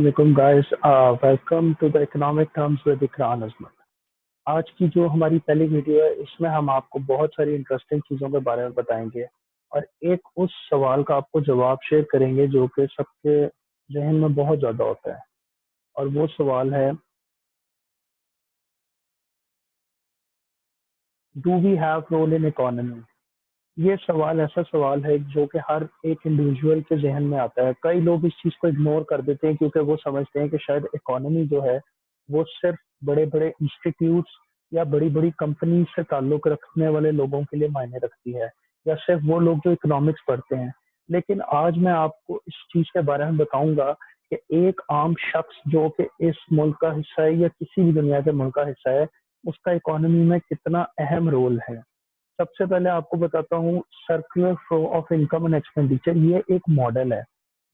वालेकुम guys, welcome to the economic terms with Ikran Azmat. आज की जो हमारी पहली वीडियो है इसमें हम आपको बहुत सारी इंटरेस्टिंग चीज़ों के बारे में बताएंगे और एक उस सवाल का आपको जवाब शेयर करेंगे जो कि सबके जहन में बहुत ज़्यादा होता है। और वो सवाल है, do we have role in economy. ये सवाल ऐसा सवाल है जो कि हर एक इंडिविजुअल के जहन में आता है। कई लोग इस चीज़ को इग्नोर कर देते हैं क्योंकि वो समझते हैं कि शायद इकोनॉमी जो है वो सिर्फ बड़े बड़े इंस्टीट्यूट्स या बड़ी बड़ी कंपनी से ताल्लुक रखने वाले लोगों के लिए मायने रखती है, या सिर्फ वो लोग जो इकोनॉमिक्स पढ़ते हैं। लेकिन आज मैं आपको इस चीज़ के बारे में बताऊंगा कि एक आम शख्स जो कि इस मुल्क का हिस्सा है या किसी भी दुनिया के मुल्क का हिस्सा है, उसका इकोनॉमी में कितना अहम रोल है। सबसे पहले आपको बताता हूँ, circular flow of income and expenditure ये एक मॉडल है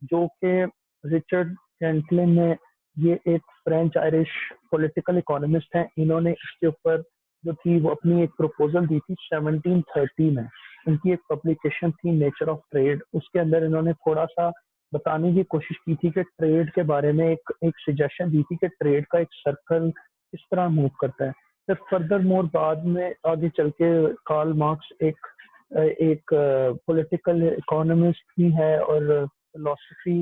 जो कि रिचर्ड फ्रैंकलिन ने, ये एक फ्रेंच आयरिश पॉलिटिकल इकोनॉमिस्ट हैं, इन्होंने इसके ऊपर जो थी वो अपनी एक प्रपोजल दी थी 1730 में। उनकी एक पब्लिकेशन थी नेचर ऑफ ट्रेड, उसके अंदर इन्होंने थोड़ा सा बताने की कोशिश की थी कि ट्रेड के बारे में एक एक सजेशन दी थी कि ट्रेड का एक सर्कल किस तरह मूव करता है। फिर फर्दर मोर बाद में आगे चल के कार्ल मार्क्स एक पॉलिटिकल इकोनॉमिस्ट भी है और फिलोसफी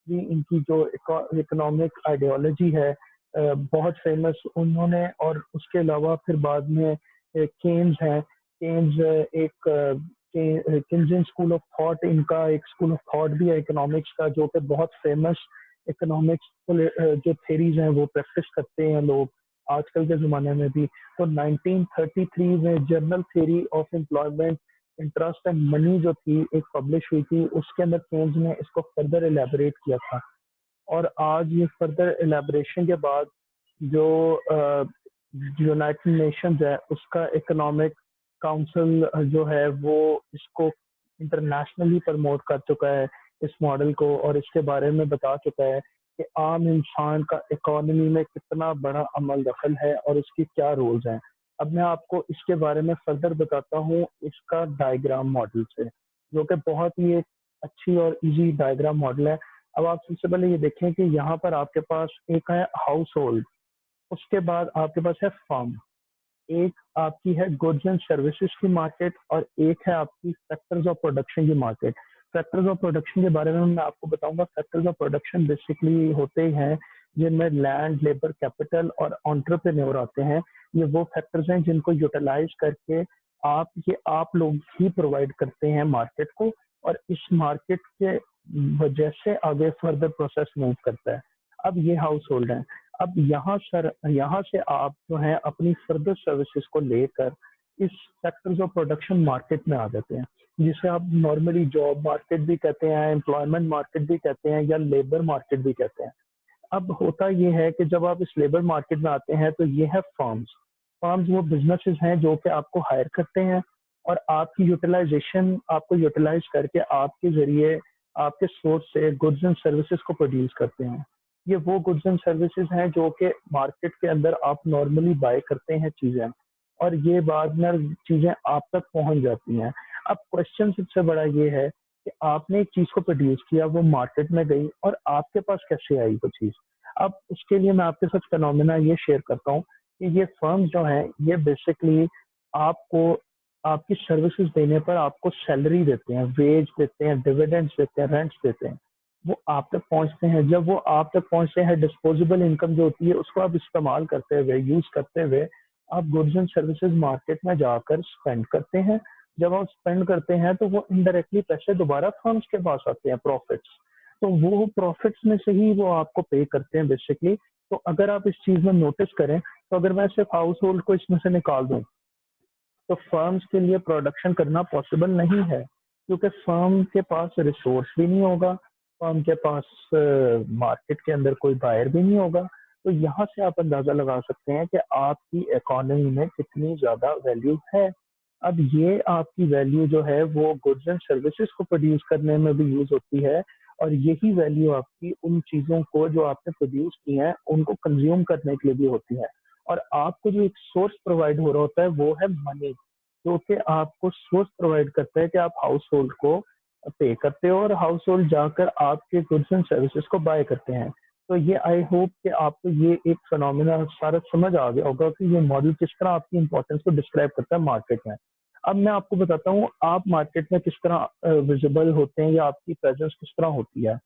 भी, इनकी जो इकोनॉमिक आइडियोलॉजी है बहुत फेमस उन्होंने। और उसके अलावा फिर बाद में केन्स है। केन्स एक केन्जियन स्कूल ऑफ थॉट, इनका एक स्कूल ऑफ थॉट भी है इकोनॉमिक्स का जो कि बहुत फेमस इकोनॉमिक्स जो थेरीज हैं वो प्रैक्टिस करते हैं लोग आजकल के ज़माने में भी। तो 1933 में journal theory of employment, interest and money जो थी एक पब्लिश हुई थी, उसके अंदर केन्स ने इसको फर्दर एलैबोरेट किया था। और आज ये फर्दर एलैबोरेशन के बाद जो यूनाइटेड नेशंस है उसका इकोनॉमिक काउंसिल जो है वो इसको इंटरनेशनली प्रमोट कर चुका है इस मॉडल को, और इसके बारे में बता चुका है कि आम इंसान का इकोनॉमी में कितना बड़ा अमल दखल है और उसकी क्या रोल्स हैं। अब मैं आपको इसके बारे में फर्दर बताता हूँ इसका डायग्राम मॉडल से, जो कि बहुत ही एक अच्छी और इजी डायग्राम मॉडल है। अब आप सबसे पहले ये देखें कि यहाँ पर आपके पास एक है हाउस होल्ड, उसके बाद आपके पास है फर्म, एक आपकी है गुड्स एंड सर्विसेज की मार्केट, और एक है आपकी फैक्टर्स ऑफ प्रोडक्शन की मार्केट। फैक्टर्स ऑफ प्रोडक्शन के बारे में मैं आपको बताऊंगा। फैक्टर्स ऑफ प्रोडक्शन बेसिकली होते हैं जिनमें लैंड, लेबर, कैपिटल और एंटरप्रेन्योर आते हैं। ये वो फैक्टर्स हैं जिनको यूटिलाइज करके आप लोग ही प्रोवाइड करते हैं मार्केट को, और इस मार्केट के वजह से आगे फर्दर प्रोसेस मूव करता है। अब ये हाउस होल्ड है। अब यहाँ से आप जो है अपनी फर्दर सर्विसेज को लेकर इस सेक्टर्स ऑफ प्रोडक्शन मार्केट में आ जाते हैं, जिसे आप नॉर्मली जॉब मार्केट भी कहते हैं, एम्प्लॉयमेंट मार्केट भी कहते हैं, या लेबर मार्केट भी कहते हैं। अब होता ये है कि जब आप इस लेबर मार्केट में आते हैं तो ये है फर्म्स। फर्म्स वो बिजनेसेस हैं जो कि आपको हायर करते हैं और आपकी यूटिलाइजेशन, आपको यूटिलाइज करके आपके जरिए आपके सोर्स से गुड्स एंड सर्विसेज को प्रोड्यूस करते हैं। ये वो गुड्स एंड सर्विसेज हैं जो कि मार्केट के अंदर आप नॉर्मली बाय करते हैं चीज़ें, और ये बाद में चीज़ें आप तक पहुंच जाती हैं। अब क्वेश्चन सबसे बड़ा ये है कि आपने एक चीज़ को प्रोड्यूस किया, वो मार्केट में गई, और आपके पास कैसे आई वो चीज़। अब उसके लिए मैं आपके साथ फिनोमेना ये शेयर करता हूँ कि ये फर्म जो है ये बेसिकली आपको आपकी सर्विसेज देने पर आपको सैलरी देते हैं, वेज देते हैं, डिविडेंड्स देते हैं, रेंट्स देते हैं। वो आप तक पहुंचते हैं। जब वो आप तक पहुंचते हैं, डिस्पोजेबल इनकम जो होती है उसको आप इस्तेमाल करते हुए, यूज करते हुए आप गुड्स एंड सर्विसेज मार्केट में जाकर स्पेंड करते हैं। जब आप स्पेंड करते हैं तो वो इनडायरेक्टली पैसे दोबारा फर्म्स के पास आते हैं, प्रॉफिट्स। तो वो प्रॉफिट्स में से ही वो आपको पे करते हैं बेसिकली। तो अगर आप इस चीज में नोटिस करें, तो अगर मैं सिर्फ हाउस होल्ड को इसमें से निकाल दूं तो फर्म्स के लिए प्रोडक्शन करना पॉसिबल नहीं है, क्योंकि फर्म के पास रिसोर्स भी नहीं होगा, फर्म के पास मार्केट के अंदर कोई बायर भी नहीं होगा। तो यहाँ से आप अंदाजा लगा सकते हैं कि आपकी इकोनॉमी में कितनी ज्यादा वैल्यू है। अब ये आपकी वैल्यू जो है वो गुड्स एंड सर्विसेज को प्रोड्यूस करने में भी यूज होती है, और यही वैल्यू आपकी उन चीजों को जो आपने प्रोड्यूस की हैं उनको कंज्यूम करने के लिए भी होती है। और आपको जो एक सोर्स प्रोवाइड हो रहा होता है वो है मनी, जो कि आपको सोर्स प्रोवाइड करता है कि आप हाउस होल्ड को पे करते हो और हाउस होल्ड जाकर आपके गुड्स एंड सर्विसेज को बाय करते हैं। तो ये आई होप कि आपको ये एक फिनोमिना सारा समझ आ गया होगा कि ये मॉडल किस तरह आपकी इंपॉर्टेंस को डिस्क्राइब करता है मार्केट में। अब मैं आपको बताता हूँ आप मार्केट में किस तरह विजिबल होते हैं या आपकी प्रेजेंस किस तरह होती है।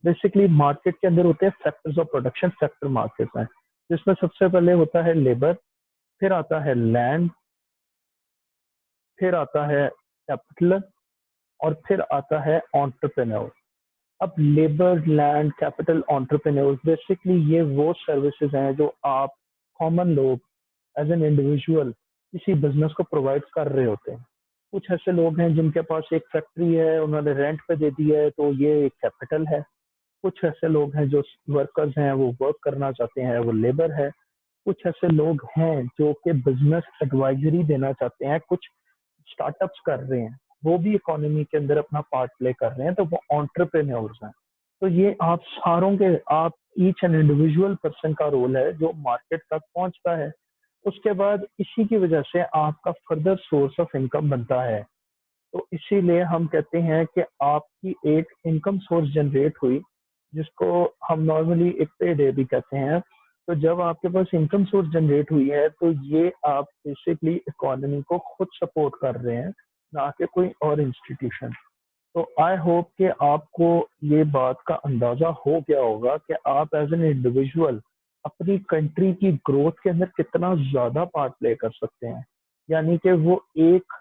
बेसिकली मार्केट के अंदर होते हैं factors of production, factor market में, जिसमें सबसे पहले होता है लेबर, फिर आता है लैंड, फिर आता है कैपिटल, और फिर आता है एंटरप्रेन्योर। अब labour, land, capital, entrepreneurs, basically ये वो सर्विसेज हैं जो आप कॉमन लोग एज एन इंडिविजुअल किसी बिजनेस को प्रोवाइड कर रहे होते हैं। कुछ ऐसे लोग हैं जिनके पास एक फैक्ट्री है, उन्होंने रेंट पे दे दी है, तो ये एक कैपिटल है। कुछ ऐसे लोग हैं जो वर्कर्स हैं, वो वर्क करना चाहते हैं, वो लेबर है। कुछ ऐसे लोग हैं जो कि बिजनेस एडवाइजरी देना चाहते हैं, कुछ स्टार्टअप्स कर रहे हैं, वो भी इकोनॉमी के अंदर अपना पार्ट प्ले कर रहे हैं, तो वो एंटरप्रेन्योर्स हैं। तो ये आप सारों के, आप ईच एंड इंडिविजुअल पर्सन का रोल है जो मार्केट तक पहुंचता है। उसके बाद इसी की वजह से आपका फर्दर सोर्स ऑफ इनकम बनता है। तो इसीलिए हम कहते हैं कि आपकी एक इनकम सोर्स जनरेट हुई, जिसको हम नॉर्मली एक पे डे भी कहते हैं। तो जब आपके पास इनकम सोर्स जनरेट हुई है तो ये आप बेसिकली इकोनॉमी को खुद सपोर्ट कर रहे हैं, ना कि कोई और इंस्टीट्यूशन। तो आई होप कि आपको ये बात का अंदाजा हो गया होगा कि आप एज एन इंडिविजुअल अपनी कंट्री की ग्रोथ के अंदर कितना ज्यादा पार्ट प्ले कर सकते हैं। यानी कि वो एक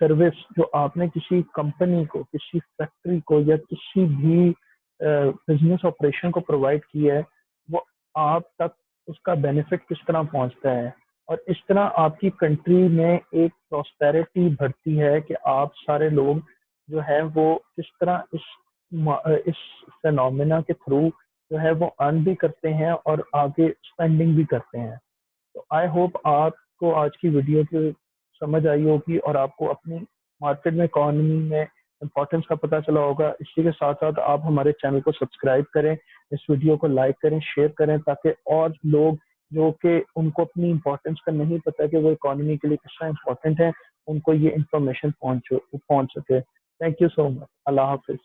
सर्विस जो आपने किसी कंपनी को, किसी फैक्ट्री को या किसी भी बिजनेस ऑपरेशन को प्रोवाइड की है, वो आप तक उसका बेनिफिट किस तरह पहुंचता है। और इस तरह आपकी कंट्री में एक प्रॉस्पेरिटी बढ़ती है कि आप सारे लोग जो है वो किस तरह इस फेनोमेना के थ्रू जो है वो अर्न भी करते हैं और आगे स्पेंडिंग भी करते हैं। तो आई होप आपको आज की वीडियो की समझ आई होगी और आपको अपनी मार्केट में, इकोनॉमी में इम्पोर्टेंस का पता चला होगा। इसी के साथ साथ आप हमारे चैनल को सब्सक्राइब करें, इस वीडियो को लाइक करें, शेयर करें, ताकि और लोग जो कि उनको अपनी इम्पोर्टेंस का नहीं पता कि वो इकोनॉमी के लिए कितना इम्पोर्टेंट है, उनको ये इंफॉर्मेशन पहुंच पहुंच सके। Thank you so much. Allah Hafiz.